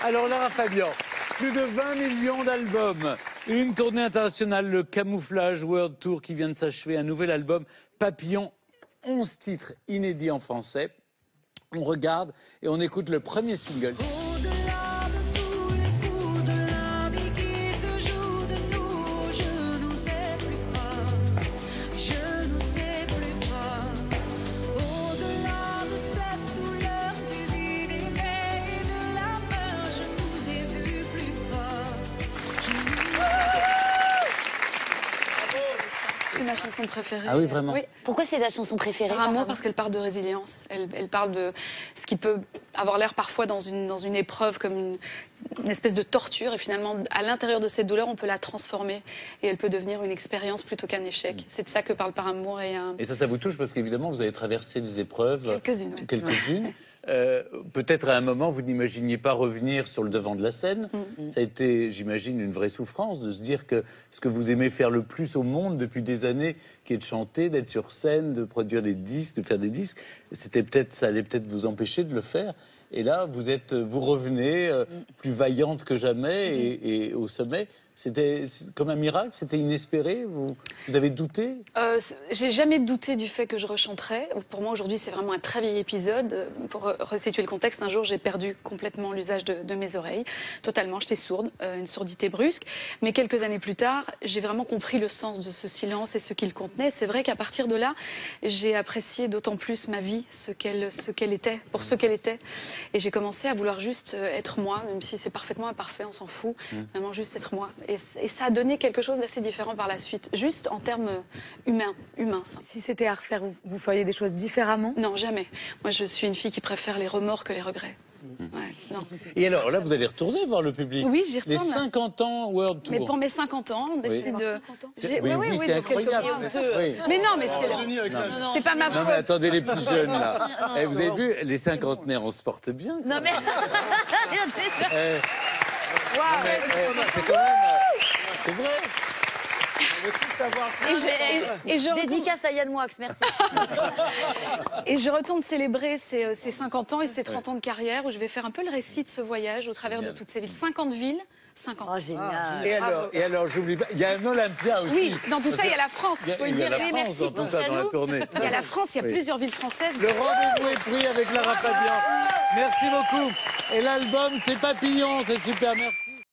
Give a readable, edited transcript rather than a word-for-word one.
Alors Lara Fabian, plus de 20 millions d'albums, une tournée internationale, le Camouflage World Tour qui vient de s'achever, un nouvel album, Papillon, 11 titres inédits en français. On regarde et on écoute le premier single. Au-delà de tous les coups de la vie qui se jouent de nous, je nous sais plus fort, je nous sais plus fort. Au-delà de cette douleur du vide et de la peur, je nous ai vus plus fort. C'est ma chanson préférée. Ah oui, vraiment? Oui. Pourquoi c'est ta chanson préférée? Par amour, parce qu'elle parle de résilience. Elle parle de ce qui peut avoir l'air parfois dans une épreuve comme une espèce de torture. Et finalement, à l'intérieur de cette douleur, on peut la transformer. Et elle peut devenir une expérience plutôt qu'un échec. C'est de ça que parle Par amour. Et ça vous touche parce qu'évidemment, vous avez traversé des épreuves. Quelques-unes. Oui. Quelques-unes. Peut-être à un moment, vous n'imaginiez pas revenir sur le devant de la scène. Ça a été, j'imagine, une vraie souffrance de se dire que ce que vous aimez faire le plus au monde depuis des années, qui est de chanter, d'être sur scène, de produire des disques, de faire des disques, ça allait peut-être vous empêcher de le faire. Et là, vous revenez plus vaillante que jamais et au sommet. C'était comme un miracle, c'était inespéré. Vous avez douté? J'ai jamais douté du fait que je rechanterais. Pour moi, aujourd'hui, c'est vraiment un très vieil épisode. Pour resituer le contexte, un jour, j'ai perdu complètement l'usage de mes oreilles. Totalement, j'étais sourde, une surdité brusque. Mais quelques années plus tard, j'ai vraiment compris le sens de ce silence et ce qu'il contenait. C'est vrai qu'à partir de là, j'ai apprécié d'autant plus ma vie, ce qu'elle était, pour ce qu'elle était. Et j'ai commencé à vouloir juste être moi, même si c'est parfaitement imparfait, on s'en fout. Vraiment juste être moi. Et ça a donné quelque chose d'assez différent par la suite, juste en termes humains. Ça. Si c'était à refaire, vous feriez des choses différemment? Non, jamais. Moi, je suis une fille qui préfère les remords que les regrets. Ouais, non. Et alors là, vous allez retourner voir le public? Oui, j'y retourne. Les 50 ans World Tour. Mais pour mes 50 ans, on décide de... Oui, c'est incroyable. Oui. Mais non, mais c'est pas ma faute. Non mais attendez les petits jeunes là. Vous avez vu, les cinquantenaires, on se porte bien. Non mais... C'est quand même... C'est vrai. On veut tout savoir. Et je Dédicace à Yann Moix, merci. Et je retourne célébrer ces 50 ans et ces 30 ans de carrière où je vais faire un peu le récit de ce voyage au travers de toutes ces villes. 50 villes, 50 ans. Oh, génial. Et alors, j'oublie pas, il y a un Olympia aussi. Oui, dans tout ça, il y a la France, il faut le dire. Il y a la France merci dans tout ça, dans la tournée. Il y a la France, il y a plusieurs villes françaises. Le rendez-vous est pris avec Lara Fabian. Merci beaucoup. Et l'album, c'est Papillon, c'est super, merci.